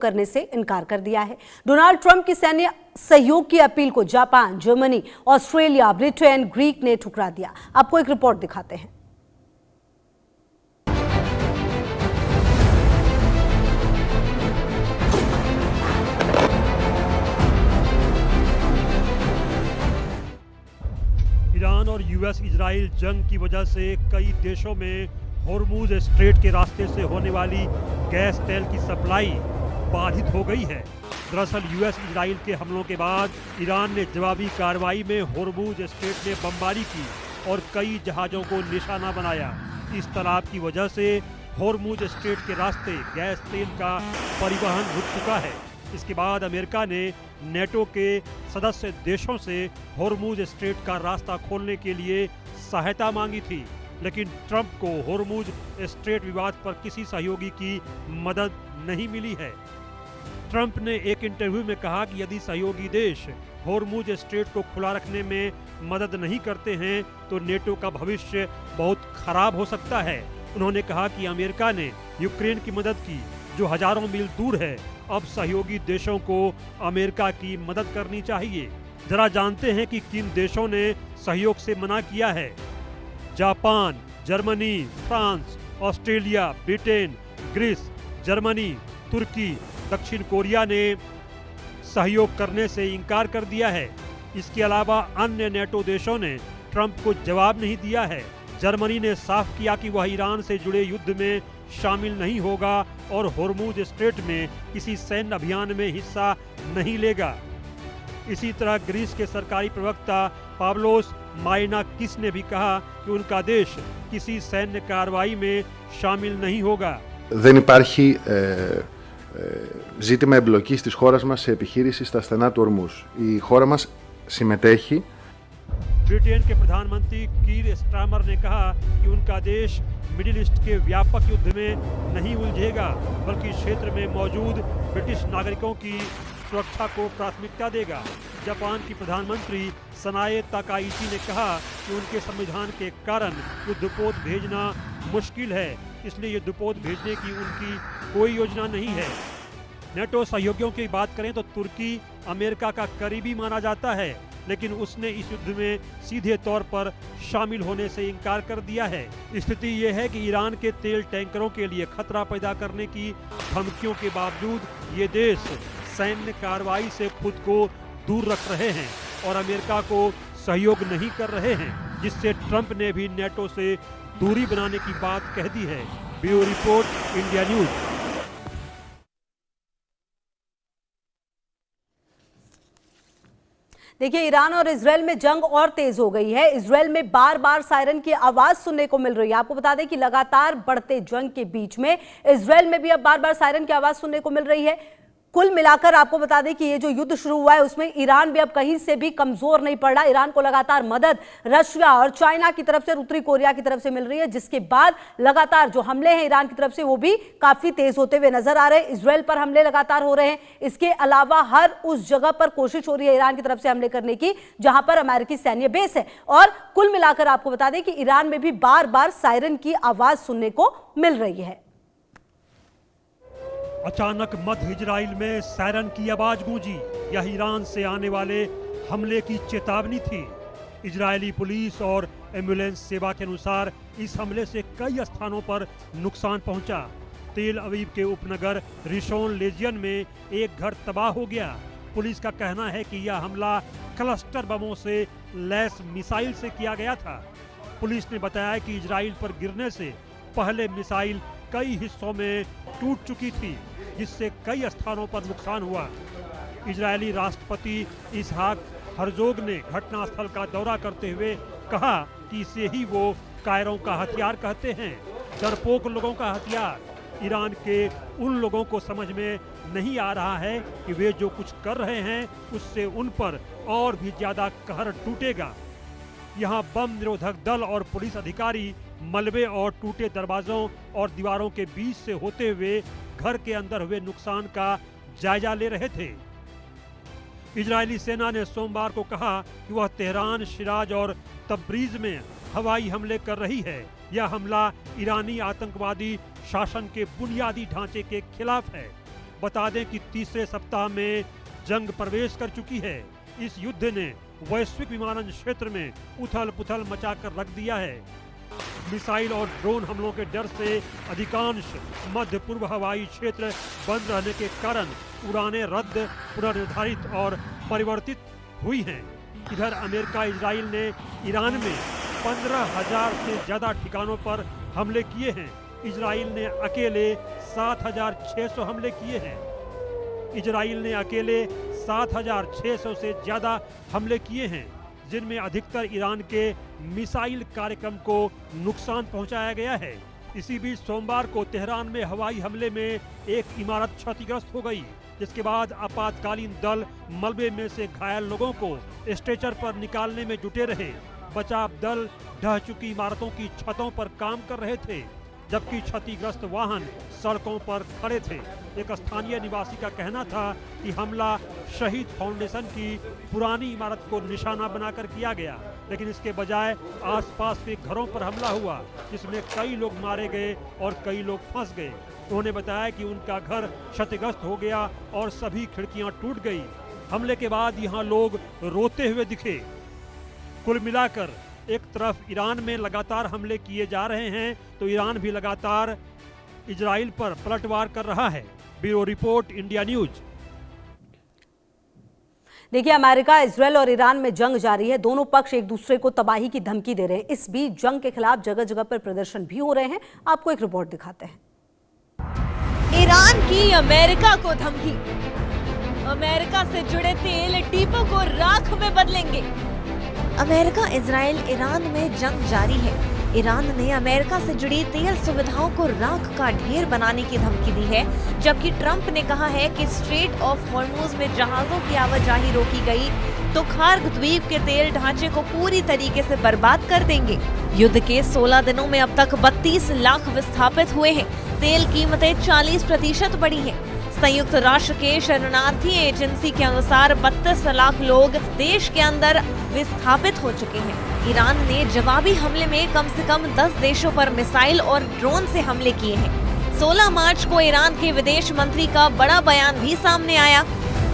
करने से इनकार कर दिया है। डोनाल्ड ट्रंप की सैन्य सहयोग की अपील को Japan, Germany, Australia, Britain, Greek ने ठुकरा दिया। आपको एक रिपोर्ट दिखाते हैं। ईरान और यूएस इजराइल जंग की वजह से कई देशों में होर्मुज स्ट्रेट के रास्ते से होने वाली गैस तेल की सप्लाई बाधित हो गई है। दरअसल यूएस इजराइल के हमलों के बाद ईरान ने जवाबी कार्रवाई में होर्मुज स्ट्रेट में बमबारी की और कई जहाज़ों को निशाना बनाया। इस तालाब की वजह से होर्मुज स्ट्रेट के रास्ते गैस तेल का परिवहन रुक चुका है। इसके बाद अमेरिका ने नेटो के सदस्य देशों से होर्मुज स्ट्रेट का रास्ता खोलने के लिए सहायता मांगी थी, लेकिन ट्रंप को होर्मुज स्ट्रेट विवाद पर किसी सहयोगी की मदद नहीं मिली है। ट्रंप ने एक इंटरव्यू में कहा कि यदि सहयोगी देश होर्मुज स्ट्रेट को खुला रखने में मदद नहीं करते हैं तो नेटो का भविष्य बहुत खराब हो सकता है। उन्होंने कहा कि अमेरिका ने यूक्रेन की मदद की, जो हजारों मील दूर है। अब सहयोगी देशों को अमेरिका की मदद करनी चाहिए। जरा जानते हैं कि किन देशों ने सहयोग से मना किया है। Japan, Germany, France, Australia, Britain, Greece, Germany, तुर्की, दक्षिण कोरिया ने सहयोग करने से इनकार कर दिया है। इसके अलावा अन्य नेटो देशों ने ट्रंप को जवाब नहीं दिया है। जर्मनी ने साफ किया कि वह ईरान से जुड़े युद्ध में शामिल नहीं होगा और होर्मुज स्ट्रेट में किसी सैन्य अभियान में हिस्सा नहीं लेगा। इसी तरह ग्रीस के सरकारी प्रवक्ता पावलोस माइनाकिस ने भी कहा कि उनका देश किसी सैन्य कार्रवाई में शामिल नहीं होगा। Δεν υπάρχει ζήτημα εμπλοκής της χώρας μας σε επιχείρηση στα στενά του Ορμούζ. Η χώρα μας συμμετέχει. ब्रिटेन के प्रधानमंत्री कीर स्टारमर ने कहा कि उनका देश मिडिल ईस्ट के व्यापक युद्ध में नहीं उलझेगा, बल्कि क्षेत्र में मौजूद ब्रिटिश नागरिकों की सुरक्षा को प्राथमिकता देगा। जापान की प्रधानमंत्री सनाए ताकाइची ने कहा कि उनके संविधान के कारण युद्धपोत भेजना मुश्किल है, इसलिए युद्धपोत भेजने की उनकी कोई योजना नहीं है। नेटो सहयोगियों की बात करें तो तुर्की अमेरिका का करीबी माना जाता है, लेकिन उसने इस युद्ध में सीधे तौर पर शामिल होने से इनकार कर दिया है। स्थिति ये है कि ईरान के तेल टैंकरों के लिए खतरा पैदा करने की धमकियों के बावजूद ये देश सैन्य कार्रवाई से खुद को दूर रख रहे हैं और अमेरिका को सहयोग नहीं कर रहे हैं, जिससे ट्रंप ने भी नेटो से दूरी बनाने की बात कह दी है। Bureau report, India news. देखिए, ईरान और इजराइल में जंग और तेज हो गई है। इजराइल में बार बार सायरन की आवाज सुनने को मिल रही है। आपको बता दें कि लगातार बढ़ते जंग के बीच में इजराइल में भी अब बार बार सायरन की आवाज सुनने को मिल रही है। कुल मिलाकर आपको बता दें कि ये जो युद्ध शुरू हुआ है उसमें ईरान भी अब कहीं से भी कमजोर नहीं पड़ रहा। ईरान को लगातार मदद रशिया और चाइना की तरफ से, उत्तरी कोरिया की तरफ से मिल रही है, जिसके बाद लगातार जो हमले हैं ईरान की तरफ से वो भी काफी तेज होते हुए नजर आ रहे हैं। इजराइल पर हमले लगातार हो रहे हैं। इसके अलावा हर उस जगह पर कोशिश हो रही है ईरान की तरफ से हमले करने की जहां पर अमेरिकी सैन्य बेस है। और कुल मिलाकर आपको बता दें कि ईरान में भी बार बार सायरन की आवाज सुनने को मिल रही है। अचानक मध्य इजराइल में सायरन की आवाज गूंजी। यह ईरान से आने वाले हमले की चेतावनी थी। इजरायली पुलिस और एम्बुलेंस सेवा के अनुसार इस हमले से कई स्थानों पर नुकसान पहुंचा। तेल अवीव के उपनगर रिशोन लेजियन में एक घर तबाह हो गया। पुलिस का कहना है कि यह हमला क्लस्टर बमों से लैस मिसाइल से किया गया था। पुलिस ने बताया कि इजराइल पर गिरने से पहले मिसाइल कई हिस्सों में टूट चुकी थी, जिससे कई स्थानों पर नुकसान हुआ। इजरायली राष्ट्रपति इसहाक हर्जोग ने घटनास्थल का दौरा करते हुए कहा कि इसे ही वो कायरों का हथियार कहते हैं, डरपोक लोगों का हथियार। ईरान के उन लोगों को समझ में नहीं आ रहा है कि वे जो कुछ कर रहे हैं उससे उन पर और भी ज्यादा कहर टूटेगा। यहाँ बम निरोधक दल और पुलिस अधिकारी मलबे और टूटे दरवाजों और दीवारों के बीच से होते हुए घर के अंदर हुए नुकसान का जायजा ले रहे थे। इजरायली सेना ने सोमवार को कहा कि वह तेहरान, शिराज और तब्रीज में हवाई हमले कर रही है। यह हमला ईरानी आतंकवादी शासन के बुनियादी ढांचे के खिलाफ है। बता दें कि तीसरे सप्ताह में जंग प्रवेश कर चुकी है। इस युद्ध ने वैश्विक विमानन क्षेत्र में उथल-पुथल मचाकर रख दिया है। मिसाइल और ड्रोन हमलों के डर से अधिकांश मध्य पूर्व हवाई क्षेत्र बंद रहने के कारण उड़ानें रद्द, पुनर्निर्धारित और परिवर्तित हुई हैं। इधर अमेरिका इजराइल ने ईरान में 15,000 से ज्यादा ठिकानों पर हमले किए हैं। इजराइल ने अकेले 7,600 हमले किए हैं। इजराइल ने अकेले 7,600 से ज्यादा हमले किए हैं, जिनमें अधिकतर ईरान के मिसाइल कार्यक्रम को नुकसान पहुंचाया गया है। इसी बीच सोमवार को तेहरान में हवाई हमले में एक इमारत क्षतिग्रस्त हो गई, जिसके बाद आपातकालीन दल मलबे में से घायल लोगों को स्ट्रेचर पर निकालने में जुटे रहे। बचाव दल ढह चुकी इमारतों की छतों पर काम कर रहे थे, जबकि क्षतिग्रस्त वाहन सड़कों पर खड़े थे। एक स्थानीय निवासी का कहना था कि हमला शहीद फाउंडेशन की पुरानी इमारत को निशाना बनाकर किया गया, लेकिन इसके बजाय आसपास के घरों पर हमला हुआ, जिसमें कई लोग मारे गए और कई लोग फंस गए। उन्होंने बताया कि उनका घर क्षतिग्रस्त हो गया और सभी खिड़कियां टूट गई। हमले के बाद यहाँ लोग रोते हुए दिखे। कुल मिलाकर एक तरफ ईरान में लगातार हमले किए जा रहे हैं, तो ईरान भी लगातार इजराइल पर पलटवार कर रहा है। Bureau report, India news. देखिए, अमेरिका, इजराइल और ईरान में जंग जारी है। दोनों पक्ष एक दूसरे को तबाही की धमकी दे रहे हैं। इस बीच जंग के खिलाफ जगह जगह पर प्रदर्शन भी हो रहे हैं। आपको एक रिपोर्ट दिखाते हैं। ईरान की अमेरिका को धमकी। अमेरिका से जुड़े तेल डिपो को राख में बदलेंगे। अमेरिका, इजराइल, ईरान में जंग जारी है। ईरान ने अमेरिका से जुड़ी तेल सुविधाओं को राख का ढेर बनाने की धमकी दी है, जबकि ट्रंप ने कहा है कि स्ट्रेट ऑफ हॉर्मुज में जहाजों की आवाजाही रोकी गई तो खार्ग द्वीप के तेल ढांचे को पूरी तरीके से बर्बाद कर देंगे। युद्ध के 16 दिनों में अब तक 32 लाख विस्थापित हुए हैं। तेल कीमतें 40% बढ़ी हैं। संयुक्त राष्ट्र के शरणार्थी एजेंसी के अनुसार 32 लाख लोग देश के अंदर विस्थापित हो चुके हैं। ईरान ने जवाबी हमले में कम से कम 10 देशों पर मिसाइल और ड्रोन से हमले किए हैं। 16 मार्च को ईरान के विदेश मंत्री का बड़ा बयान भी सामने आया।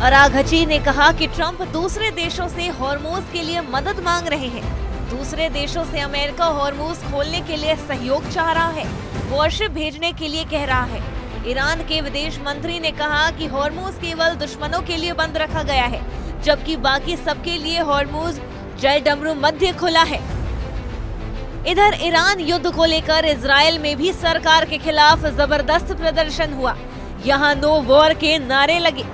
अराघची ने कहा कि ट्रंप दूसरे देशों से हॉर्मुज के लिए मदद मांग रहे हैं। दूसरे देशों से अमेरिका हॉर्मुज खोलने के लिए सहयोग चाह रहा है, वॉरशिप भेजने के लिए कह रहा है। ईरान के विदेश मंत्री ने कहा कि हॉर्मुज केवल दुश्मनों के लिए बंद रखा गया है, जबकि बाकी सबके लिए हॉर्मुज जलडमरू मध्य खुला है। इधर ईरान युद्ध को लेकर इजराइल में भी सरकार के खिलाफ जबरदस्त प्रदर्शन हुआ। यहाँ नो वॉर के नारे लगे,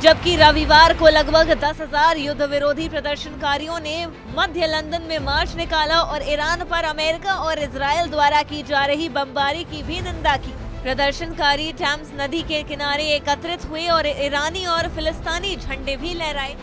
जबकि रविवार को लगभग 10,000 युद्ध विरोधी प्रदर्शनकारियों ने मध्य लंदन में मार्च निकाला और ईरान पर अमेरिका और इजराइल द्वारा की जा रही बमबारी की भी निंदा की। प्रदर्शनकारी थेम्स नदी के किनारे एकत्रित हुए और ईरानी और फिलिस्तीनी झंडे भी लहराए,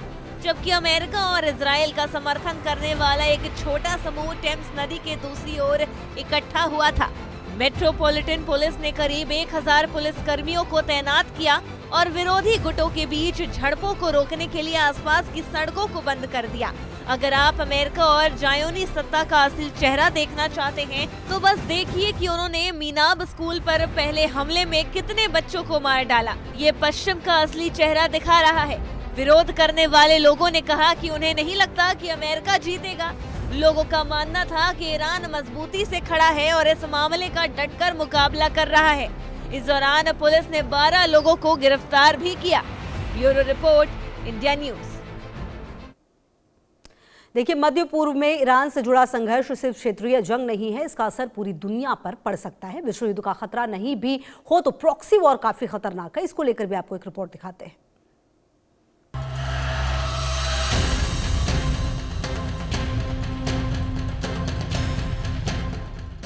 जबकि अमेरिका और इजराइल का समर्थन करने वाला एक छोटा समूह थेम्स नदी के दूसरी ओर इकट्ठा हुआ था। मेट्रोपॉलिटन पुलिस ने करीब 1,000 पुलिसकर्मियों को तैनात किया और विरोधी गुटों के बीच झड़पों को रोकने के लिए आसपास की सड़कों को बंद कर दिया। अगर आप अमेरिका और जायोनी सत्ता का असली चेहरा देखना चाहते हैं, तो बस देखिए कि उन्होंने मीनाब स्कूल पर पहले हमले में कितने बच्चों को मार डाला। ये पश्चिम का असली चेहरा दिखा रहा है। विरोध करने वाले लोगों ने कहा कि उन्हें नहीं लगता कि अमेरिका जीतेगा। लोगों का मानना था कि ईरान मजबूती से खड़ा है और इस मामले का डटकर मुकाबला कर रहा है। इस दौरान पुलिस ने 12 लोगों को गिरफ्तार भी किया। Bureau report, India news. देखिए, मध्य पूर्व में ईरान से जुड़ा संघर्ष सिर्फ क्षेत्रीय जंग नहीं है, इसका असर पूरी दुनिया पर पड़ सकता है। विश्व युद्ध का खतरा नहीं भी हो तो प्रॉक्सी वॉर काफी खतरनाक है। इसको लेकर भी आपको एक रिपोर्ट दिखाते हैं।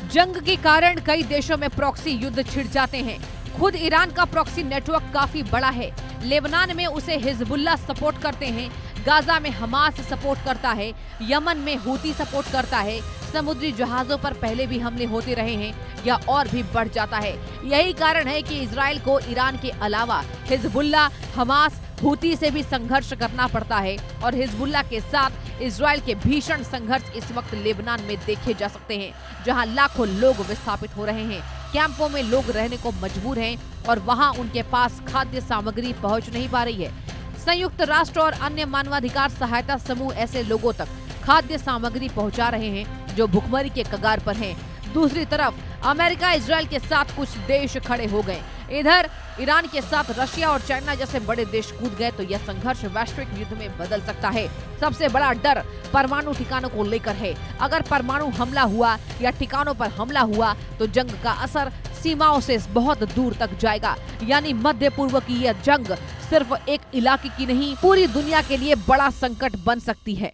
जंग के कारण कई देशों में प्रॉक्सी युद्ध छिड़ जाते हैं। खुद ईरान का प्रॉक्सी नेटवर्क काफी बड़ा है। लेबनान में उसे हिजबुल्लाह सपोर्ट करते हैं, गाजा में हमास सपोर्ट करता है, यमन में हूती सपोर्ट करता है। समुद्री जहाजों पर पहले भी हमले होते रहे हैं या और भी बढ़ जाता है। यही कारण है कि इजराइल को ईरान के अलावा हिजबुल्लाह, हमास, हूती से भी संघर्ष करना पड़ता है और हिजबुल्लाह के साथ इजराइल के भीषण संघर्ष इस वक्त लेबनान में देखे जा सकते हैं, जहां लाखों लोग विस्थापित हो रहे हैं। कैंपों में लोग रहने को मजबूर हैं और वहां उनके पास खाद्य सामग्री पहुंच नहीं पा रही है। संयुक्त राष्ट्र और अन्य मानवाधिकार सहायता समूह ऐसे लोगों तक खाद्य सामग्री पहुंचा रहे हैं जो भुखमरी के कगार पर हैं। दूसरी तरफ अमेरिका इजराइल के साथ कुछ देश खड़े हो गए। इधर ईरान के साथ रशिया और चाइना जैसे बड़े देश कूद गए तो यह संघर्ष वैश्विक युद्ध में बदल सकता है। सबसे बड़ा डर परमाणु ठिकानों को लेकर है। अगर परमाणु हमला हुआ या ठिकानों पर हमला हुआ तो जंग का असर सीमाओं से बहुत दूर तक जाएगा। यानी मध्य पूर्व की यह जंग सिर्फ एक इलाके की नहीं, पूरी दुनिया के लिए बड़ा संकट बन सकती है।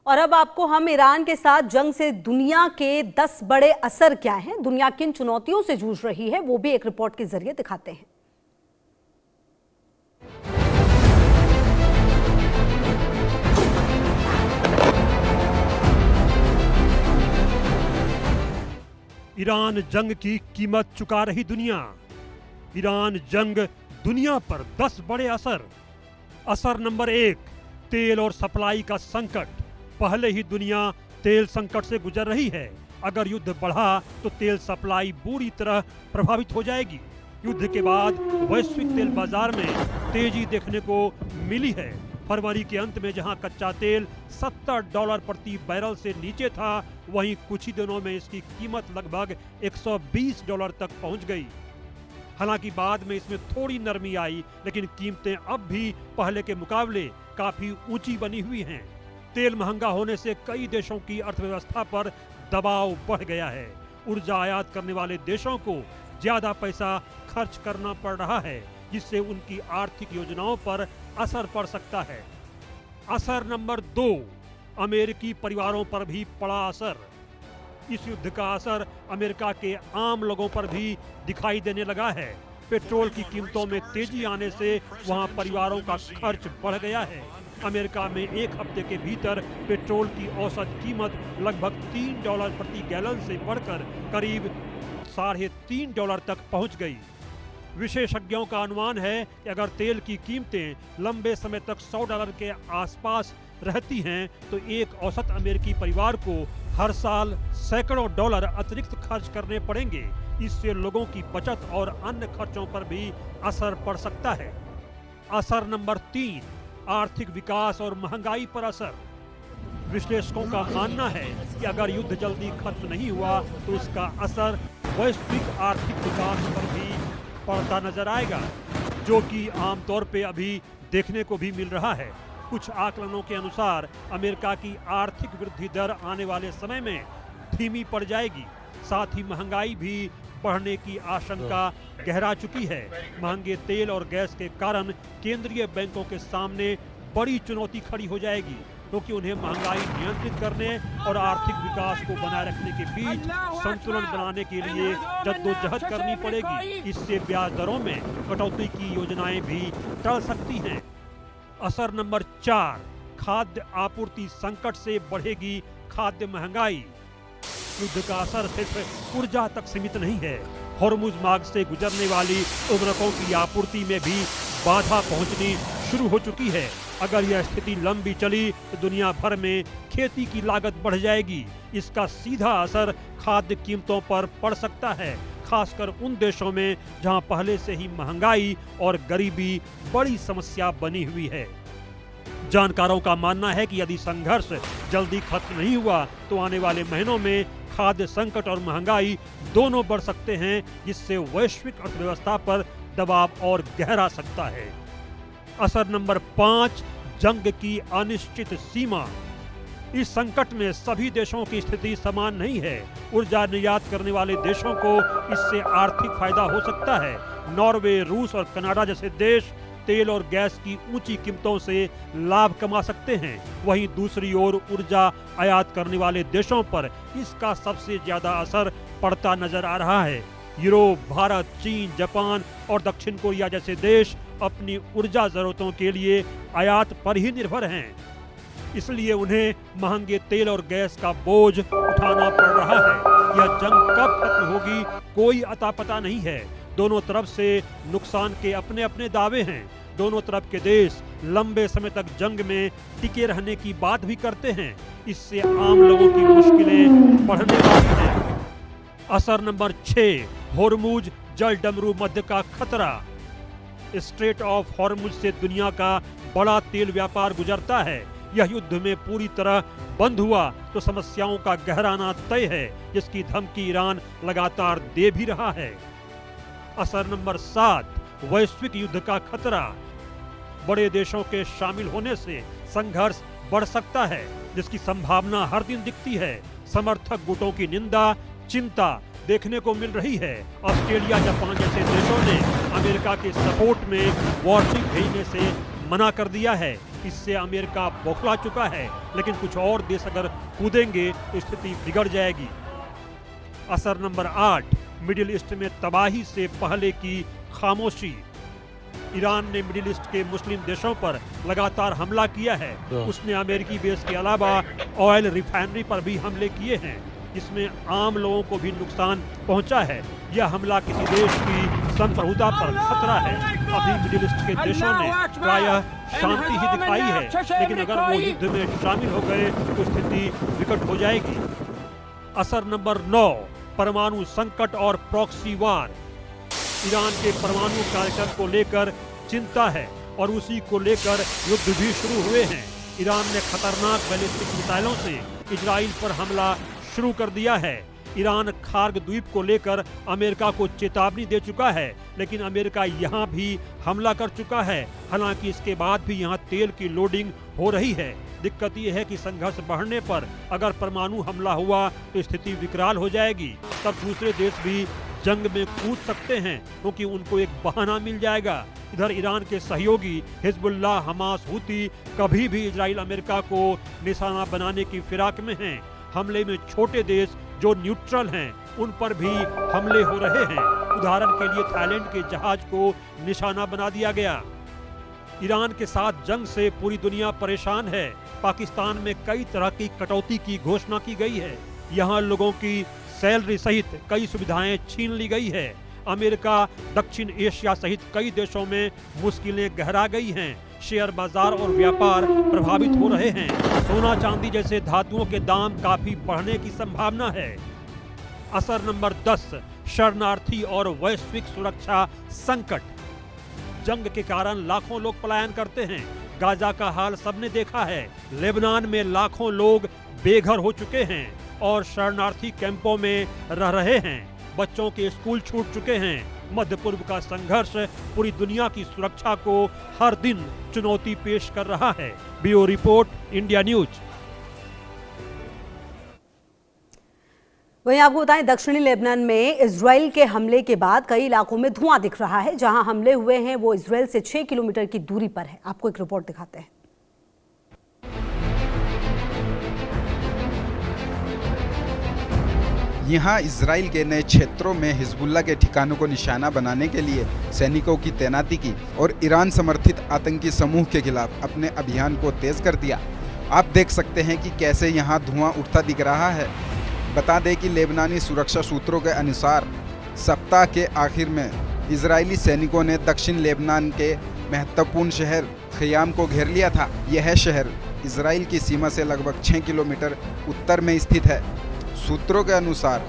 और अब आपको हम ईरान के साथ जंग से दुनिया के 10 बड़े असर क्या हैं, दुनिया किन चुनौतियों से जूझ रही है, वो भी एक रिपोर्ट के जरिए दिखाते हैं। ईरान जंग की कीमत चुका रही दुनिया। ईरान जंग दुनिया पर 10 बड़े असर। असर नंबर 1, तेल और सप्लाई का संकट। पहले ही दुनिया तेल संकट से गुजर रही है। अगर युद्ध बढ़ा तो तेल सप्लाई बुरी तरह प्रभावित हो जाएगी। युद्ध के बाद वैश्विक तेल बाजार में तेजी देखने को मिली है। फरवरी के अंत में जहां कच्चा तेल $70 प्रति बैरल से नीचे था, वहीं कुछ ही दिनों में इसकी कीमत लगभग $120 तक पहुंच गई। हालांकि बाद में इसमें थोड़ी नरमी आई, लेकिन कीमतें अब भी पहले के मुकाबले काफी ऊंची बनी हुई हैं। तेल महंगा होने से कई देशों की अर्थव्यवस्था पर दबाव बढ़ गया है। ऊर्जा आयात करने वाले देशों को ज्यादा पैसा खर्च करना पड़ रहा है, जिससे उनकी आर्थिक योजनाओं पर असर पड़ सकता है। असर नंबर 2, अमेरिकी परिवारों पर भी पड़ा असर। इस युद्ध का असर अमेरिका के आम लोगों पर भी दिखाई देने लगा है। पेट्रोल की कीमतों में तेजी आने से वहां परिवारों का खर्च बढ़ गया है। अमेरिका में एक हफ्ते के भीतर पेट्रोल की औसत कीमत लगभग $3 प्रति गैलन से बढ़कर करीब $3.5 तक पहुंच गई। विशेषज्ञों का अनुमान है कि अगर तेल की कीमतें लंबे समय तक $100 के आसपास रहती हैं तो एक औसत अमेरिकी परिवार को हर साल सैकड़ों डॉलर अतिरिक्त खर्च करने पड़ेंगे। इससे लोगों की बचत और अन्य खर्चों पर भी असर पड़ सकता है। असर नंबर 3, आर्थिक विकास और महंगाई पर असर। विश्लेषकों का मानना है कि अगर युद्ध जल्दी खत्म नहीं हुआ तो इसका असर वैश्विक आर्थिक विकास पर भी पड़ता नजर आएगा, जो कि आमतौर पे अभी देखने को भी मिल रहा है। कुछ आकलनों के अनुसार अमेरिका की आर्थिक वृद्धि दर आने वाले समय में धीमी पड़ जाएगी। साथ ही महंगाई भी बढ़ने की आशंका गहरा चुकी है। महंगे तेल और गैस के कारण केंद्रीय बैंकों के सामने बड़ी चुनौती खड़ी हो जाएगी, क्योंकि उन्हें महंगाई नियंत्रित करने और आर्थिक विकास को बनाए रखने के बीच संतुलन बनाने के लिए जद्दोजहद करनी पड़ेगी। इससे ब्याज दरों में कटौती की योजनाएं भी टल सकती हैं। असर नंबर 4, खाद्य आपूर्ति संकट से बढ़ेगी खाद्य महंगाई। युद्ध का असर सिर्फ ऊर्जा तक सीमित नहीं है। हॉर्मुज मार्ग से गुजरने वाली उर्वरकों की आपूर्ति में भी बाधा पहुंचनी शुरू हो चुकी है। अगर यह स्थिति लंबी चली तो दुनिया भर में खेती की लागत बढ़ जाएगी। इसका सीधा असर खाद्य कीमतों पर पड़ सकता है, खासकर उन देशों में जहां पहले से ही महंगाई और गरीबी बड़ी समस्या बनी हुई है। जानकारों का मानना है कि यदि संघर्ष जल्दी खत्म नहीं हुआ तो आने वाले महीनों में खाद्य संकट और महंगाई दोनों बढ़ सकते हैं, जिससे वैश्विक अर्थव्यवस्था पर दबाव और गहरा सकता है। असर नंबर 5, जंग की अनिश्चित सीमा। इस संकट में सभी देशों की स्थिति समान नहीं है। ऊर्जा निर्यात करने वाले देशों को इससे आर्थिक फायदा हो सकता है। नॉर्वे, रूस और कनाडा जैसे देश तेल और गैस की ऊंची कीमतों से लाभ कमा सकते हैं। वहीं दूसरी ओर ऊर्जा आयात करने वाले देशों पर इसका सबसे ज्यादा असर पड़ता नजर आ रहा है। यूरोप, भारत, चीन, जापान और दक्षिण कोरिया जैसे देश अपनी ऊर्जा जरूरतों के लिए आयात पर ही निर्भर हैं। इसलिए उन्हें महंगे तेल और गैस का बोझ उठाना पड़ रहा है। यह जंग कब खत्म होगी कोई अता पता नहीं है। दोनों तरफ से नुकसान के अपने अपने दावे हैं। दोनों तरफ के देश लंबे समय तक जंग में टिके रहने की बात भी करते हैं। इससे आम लोगों की मुश्किलें बढ़ने वाली हैं। असर नंबर 6, हॉर्मुज जल डमरू मध्य का खतरा। स्ट्रेट ऑफ हॉर्मुज से दुनिया का बड़ा तेल व्यापार गुजरता है। यह युद्ध में पूरी तरह बंद हुआ तो समस्याओं का गहराना तय है, जिसकी धमकी ईरान लगातार दे भी रहा है। असर नंबर 7, वैश्विक युद्ध का खतरा। बड़े देशों के शामिल होने से संघर्ष बढ़ सकता है, जिसकी संभावना हर दिन दिखती है। समर्थक गुटों की निंदा, चिंता देखने को मिल रही है। ऑस्ट्रेलिया, जापान जैसे देशों ने अमेरिका के सपोर्ट में वॉरशिप भेजने से मना कर दिया है। इससे अमेरिका बौखला चुका है, लेकिन कुछ और देश अगर कूदेंगे तो स्थिति बिगड़ जाएगी। असर नंबर 8, मिडिल ईस्ट में तबाही से पहले की खामोशी। ईरान ने मिडिल ईस्ट के मुस्लिम देशों पर लगातार हमला किया है। उसने अमेरिकी बेस के अलावा ऑयल रिफाइनरी पर भी हमले किए हैं, जिसमें आम लोगों को भी नुकसान पहुंचा है। यह हमला किसी देश की संप्रभुता पर खतरा है। अभी मिडिल ईस्ट के देशों ने प्रायः शांति ही दिखाई है, लेकिन अगर वो युद्ध में शामिल हो गए तो स्थिति विकट हो जाएगी। असर नंबर 9, परमाणु संकट और प्रॉक्सी वार। ईरान के परमाणु कार्यक्रम को लेकर चिंता है और उसी को लेकर युद्ध भी शुरू हुए हैं। ईरान ने खतरनाक बैलिस्टिक मिसाइलों से इजराइल पर हमला शुरू कर दिया है। ईरान खार्ग द्वीप को लेकर अमेरिका को चेतावनी दे चुका है, लेकिन अमेरिका यहां भी हमला कर चुका है। हालांकि इसके बाद भी यहां तेल की लोडिंग हो रही है। दिक्कत यह है कि संघर्ष बढ़ने पर अगर परमाणु हमला हुआ तो स्थिति विकराल हो जाएगी। तब दूसरे देश भी जंग में कूद सकते हैं, क्योंकि उनको एक बहाना मिल जाएगा। इधर ईरान के सहयोगी हिजबुल्लाह, हमास, हूती कभी भी इजराइल अमेरिका को निशाना बनाने की फिराक में हैं। हमले में छोटे देश जो न्यूट्रल हैं उन पर भी हमले हो रहे हैं। उदाहरण के लिए थाईलैंड के जहाज को निशाना बना दिया गया। ईरान के साथ जंग से पूरी दुनिया परेशान है। पाकिस्तान में कई तरह की कटौती की घोषणा की गई है। यहाँ लोगों की सैलरी सहित कई सुविधाएं छीन ली गई है। अमेरिका, दक्षिण एशिया सहित कई देशों में मुश्किलें गहरा गई हैं। शेयर बाजार और व्यापार प्रभावित हो रहे हैं। सोना चांदी जैसे धातुओं के दाम काफी बढ़ने की संभावना है। असर नंबर 10, शरणार्थी और वैश्विक सुरक्षा संकट। जंग के कारण लाखों लोग पलायन करते हैं। गाजा का हाल सबने देखा है। लेबनान में लाखों लोग बेघर हो चुके हैं और शरणार्थी कैंपों में रह रहे हैं। बच्चों के स्कूल छूट चुके हैं। मध्य पूर्व का संघर्ष पूरी दुनिया की सुरक्षा को हर दिन चुनौती पेश कर रहा है। Bureau report, India news. वहीं आपको बताएं, दक्षिणी लेबनान में इजराइल के हमले के बाद कई इलाकों में धुआं दिख रहा है। जहां हमले हुए हैं वो इजराइल से 6 किलोमीटर की दूरी पर है। आपको एक रिपोर्ट दिखाते हैं। यहाँ इजराइल के नए क्षेत्रों में हिजबुल्लाह के ठिकानों को निशाना बनाने के लिए सैनिकों की तैनाती की और ईरान समर्थित आतंकी समूह के खिलाफ अपने अभियान को तेज कर दिया। आप देख सकते हैं कि कैसे यहाँ धुआं उठता दिख रहा है। बता दें कि लेबनानी सुरक्षा सूत्रों के अनुसार सप्ताह के आखिर में इजरायली सैनिकों ने दक्षिण लेबनान के महत्वपूर्ण शहर खयाम को घेर लिया था। यह शहर इजराइल की सीमा से लगभग 6 किलोमीटर उत्तर में स्थित है। सूत्रों के अनुसार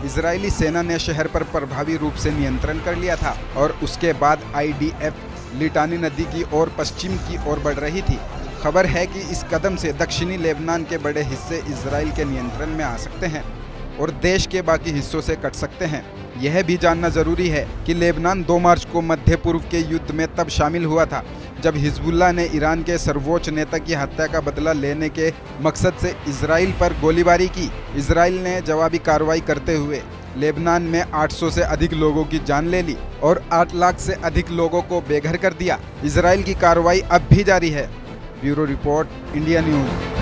इजरायली सेना ने शहर पर प्रभावी रूप से नियंत्रण कर लिया था और उसके बाद IDF लिटानी नदी की ओर पश्चिम की ओर बढ़ रही थी। खबर है कि इस कदम से दक्षिणी लेबनान के बड़े हिस्से इजराइल के नियंत्रण में आ सकते हैं और देश के बाकी हिस्सों से कट सकते हैं। यह भी जानना जरूरी है कि लेबनान 2 मार्च को मध्य पूर्व के युद्ध में तब शामिल हुआ था जब हिजबुल्लाह ने ईरान के सर्वोच्च नेता की हत्या का बदला लेने के मकसद से इजराइल पर गोलीबारी की। इजराइल ने जवाबी कार्रवाई करते हुए लेबनान में 800 से अधिक लोगों की जान ले ली और 8 लाख से अधिक लोगों को बेघर कर दिया। इजराइल की कार्रवाई अब भी जारी है। Bureau report, India news.